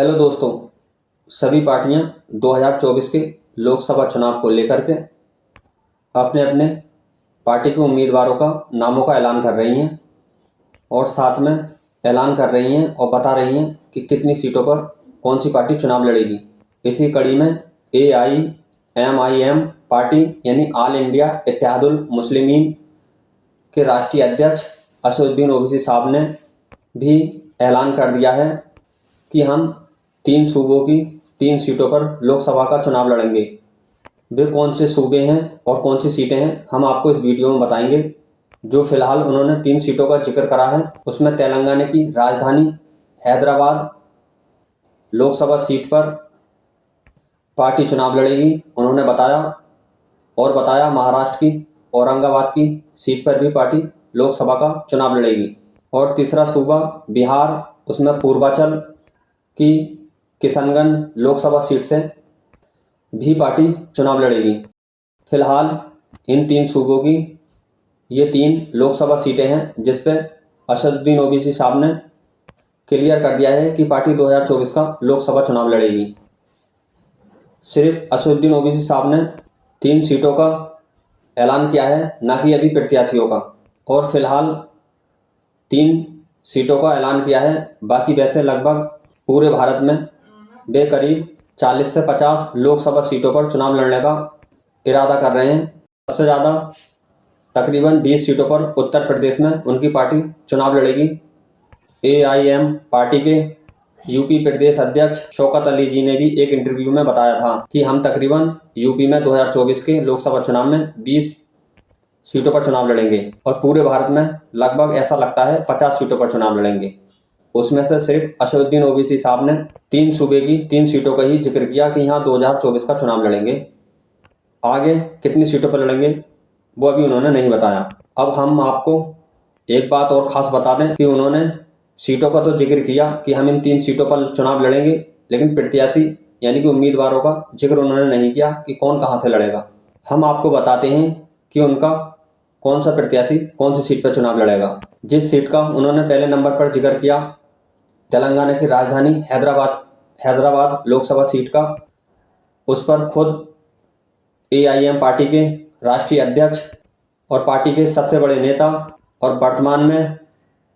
Hello दोस्तों, सभी पार्टियां 2024 के लोकसभा चुनाव को लेकर के अपने अपने पार्टी के उम्मीदवारों का नामों का ऐलान कर रही हैं और साथ में ऐलान कर रही हैं और बता रही हैं कि कितनी सीटों पर कौन सी पार्टी चुनाव लड़ेगी। इसी कड़ी में AIMIM पार्टी यानी ऑल इंडिया इत्तेहादुल मुस्लिमीन के राष्ट्रीय अध्यक्ष असदुद्दीन ओवैसी साहब ने भी ऐलान कर दिया है कि हम 3 सूबों की 3 सीटों पर लोकसभा का चुनाव लड़ेंगे। वे कौन से सूबे हैं और कौन सी सीटें हैं हम आपको इस वीडियो में बताएंगे। जो फिलहाल उन्होंने 3 सीटों का जिक्र करा है उसमें तेलंगाना की राजधानी हैदराबाद लोकसभा सीट पर पार्टी चुनाव लड़ेगी उन्होंने बताया, और बताया महाराष्ट्र की औरंगाबाद की सीट पर भी पार्टी लोकसभा का चुनाव लड़ेगी। और तीसरा सूबा बिहार, उसमें पूर्वांचल की किशनगंज लोकसभा सीट से भी पार्टी चुनाव लड़ेगी। फिलहाल इन 3 सूबों की ये 3 लोकसभा सीटें हैं जिस पे असदुद्दीन ओवैसी साहब ने क्लियर कर दिया है कि पार्टी 2024 का लोकसभा चुनाव लड़ेगी। सिर्फ असदुद्दीन ओवैसी साहब ने 3 सीटों का ऐलान किया है, ना कि अभी प्रत्याशियों का। और फिलहाल 3 सीटों का ऐलान किया है, बाकी वैसे लगभग पूरे भारत में वे करीब 40 से 50 लोकसभा सीटों पर चुनाव लड़ने का इरादा कर रहे हैं। सबसे ज़्यादा तकरीबन 20 सीटों पर उत्तर प्रदेश में उनकी पार्टी चुनाव लड़ेगी। AIM पार्टी के यूपी प्रदेश अध्यक्ष शौकत अली जी ने भी एक इंटरव्यू में बताया था कि हम तकरीबन यूपी में 2024 के लोकसभा चुनाव में 20 सीटों पर चुनाव लड़ेंगे और पूरे भारत में लगभग ऐसा लगता है 50 सीटों पर चुनाव लड़ेंगे। उसमें से सिर्फ असदुद्दीन ओवैसी साहब ने 3 सूबे की 3 सीटों का ही जिक्र किया कि यहाँ 2024 का चुनाव लड़ेंगे। आगे कितनी सीटों पर लड़ेंगे वो अभी उन्होंने नहीं बताया। अब हम आपको एक बात और ख़ास बता दें कि उन्होंने सीटों का तो जिक्र किया कि हम इन 3 सीटों पर चुनाव लड़ेंगे, लेकिन प्रत्याशी यानी कि उम्मीदवारों का जिक्र उन्होंने नहीं किया कि कौन कहाँ से लड़ेगा। हम आपको बताते हैं कि उनका कौन सा प्रत्याशी कौन सी सीट पर चुनाव लड़ेगा। जिस सीट का उन्होंने पहले नंबर पर जिक्र किया, तेलंगाना की राजधानी हैदराबाद लोकसभा सीट का, उस पर खुद AIM पार्टी के राष्ट्रीय अध्यक्ष और पार्टी के सबसे बड़े नेता और वर्तमान में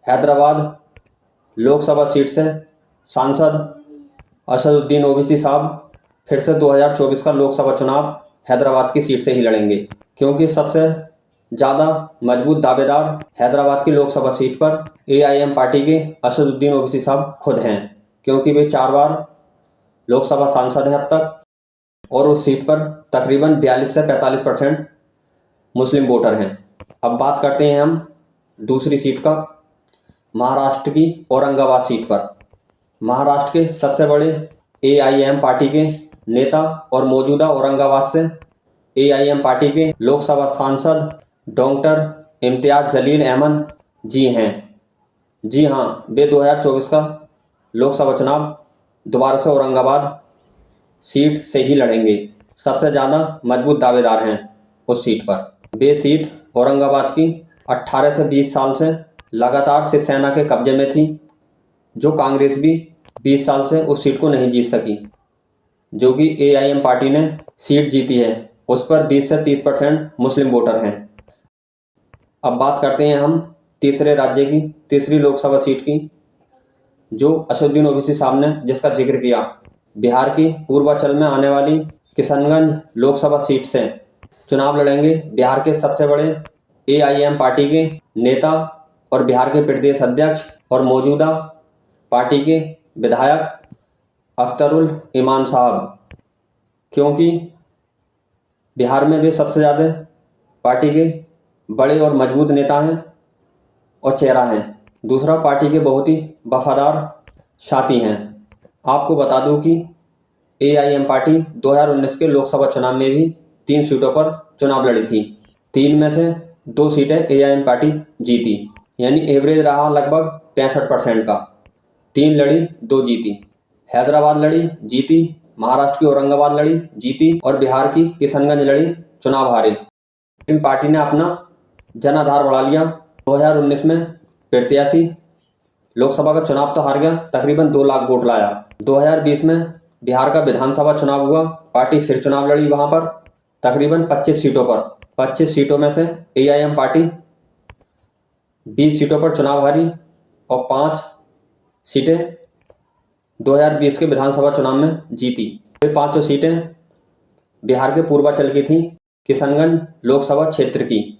हैदराबाद लोकसभा सीट से सांसद असदुद्दीन ओवैसी साहब फिर से 2024 का लोकसभा चुनाव हैदराबाद की सीट से ही लड़ेंगे, क्योंकि सबसे ज़्यादा मजबूत दावेदार हैदराबाद की लोकसभा सीट पर AIM पार्टी के असदुद्दीन ओवैसी साहब खुद हैं, क्योंकि वे 4 बार लोकसभा सांसद हैं अब तक और उस सीट पर तकरीबन 42 से 45% मुस्लिम वोटर हैं। अब बात करते हैं हम दूसरी सीट का, महाराष्ट्र की औरंगाबाद सीट पर। महाराष्ट्र के सबसे बड़े AIM पार्टी के नेता और मौजूदा औरंगाबाद से AIM पार्टी के लोकसभा सांसद डॉक्टर इम्तियाज जलील अहमद जी हैं। जी हाँ, वे 2024 का लोकसभा चुनाव दोबारा से औरंगाबाद सीट से ही लड़ेंगे। सबसे ज़्यादा मजबूत दावेदार हैं उस सीट पर। वे सीट औरंगाबाद की 18 से 20 साल से लगातार शिवसेना के कब्जे में थी, जो कांग्रेस भी 20 साल से उस सीट को नहीं जीत सकी। जो कि AIM पार्टी ने सीट जीती है, उस पर 20 से 30% मुस्लिम वोटर हैं। अब बात करते हैं हम तीसरे राज्य की तीसरी लोकसभा सीट की, जो असदुद्दीन ओवैसी साहब ने जिसका जिक्र किया। बिहार की पूर्वांचल में आने वाली किशनगंज लोकसभा सीट से चुनाव लड़ेंगे बिहार के सबसे बड़े AIM पार्टी के नेता और बिहार के प्रदेश अध्यक्ष और मौजूदा पार्टी के विधायक अख्तरुल इमान साहब, क्योंकि बिहार में वे सबसे ज़्यादा पार्टी के बड़े और मजबूत नेता हैं और चेहरा हैं। दूसरा, पार्टी के बहुत ही वफादार साथी हैं। आपको बता दूं कि AIM पार्टी 2019 के लोकसभा चुनाव में भी 3 सीटों पर चुनाव लड़ी थी। 3 में से 2 सीटें AIM पार्टी जीती, यानी एवरेज रहा लगभग 65% का। 3 लड़ी, 2 जीती। हैदराबाद लड़ी, जीती। महाराष्ट्र की औरंगाबाद लड़ी, जीती। और बिहार की किशनगंज लड़ी, चुनाव हारी। लेकिन पार्टी ने अपना जनाधार बढ़ा लिया। 2019 में प्रत्याशी लोकसभा का चुनाव तो हार गया, तकरीबन 2 लाख वोट लाया। 2020 में बिहार का विधानसभा चुनाव हुआ, पार्टी फिर चुनाव लड़ी वहां पर तकरीबन 25 सीटों पर। 25 सीटों में से AIM पार्टी 20 सीटों पर चुनाव हारी और 5 सीटें 2020 के विधानसभा चुनाव में जीती। वे 5 सीटें बिहार के पूर्वांचल की थी, किशनगंज लोकसभा क्षेत्र की।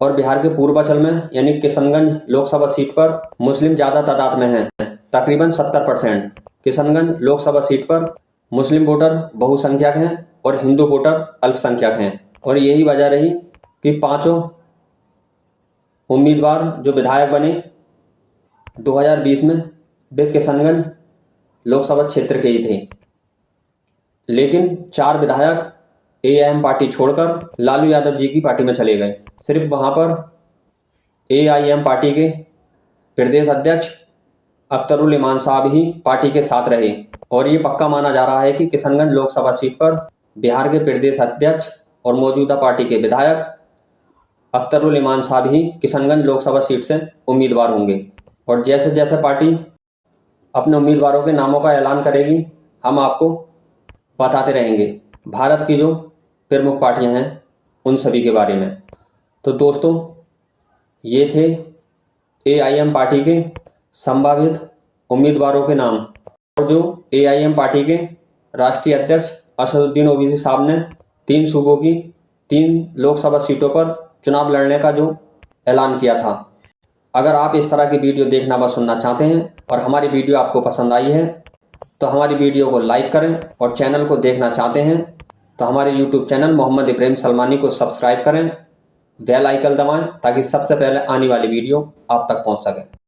और बिहार के पूर्वांचल में यानी किशनगंज लोकसभा सीट पर मुस्लिम ज़्यादा तादाद में हैं, तकरीबन 70%। किशनगंज लोकसभा सीट पर मुस्लिम वोटर बहुसंख्यक हैं और हिंदू वोटर अल्पसंख्यक हैं। और यही वजह रही कि 5 उम्मीदवार जो विधायक बने 2020 में वे किशनगंज लोकसभा क्षेत्र के ही थे। लेकिन 4 विधायक AIM पार्टी छोड़कर लालू यादव जी की पार्टी में चले गए। सिर्फ वहां पर AIM पार्टी के प्रदेश अध्यक्ष अख्तरुल इमान साहब ही पार्टी के साथ रहे। और ये पक्का माना जा रहा है कि किशनगंज लोकसभा सीट पर बिहार के प्रदेश अध्यक्ष और मौजूदा पार्टी के विधायक अख्तरुल इमान साहब ही किशनगंज लोकसभा सीट से उम्मीदवार होंगे। और जैसे जैसे पार्टी अपने उम्मीदवारों के नामों का ऐलान करेगी, हम आपको बताते रहेंगे भारत की जो प्रमुख पार्टियां हैं उन सभी के बारे में। तो दोस्तों, ये थे AIM पार्टी के संभावित उम्मीदवारों के नाम। और जो AIM पार्टी के राष्ट्रीय अध्यक्ष असदुद्दीन ओवैसी साहब ने 3 सूबों की 3 लोकसभा सीटों पर चुनाव लड़ने का जो ऐलान किया था। अगर आप इस तरह की वीडियो देखना व सुनना चाहते हैं और हमारी वीडियो आपको पसंद आई है तो हमारी वीडियो को लाइक करें, और चैनल को देखना चाहते हैं तो हमारे YouTube चैनल मोहम्मद इब्राहिम सलमानी को सब्सक्राइब करें, बेल आइकन दबाएं ताकि सबसे पहले आने वाली वीडियो आप तक पहुंच सके।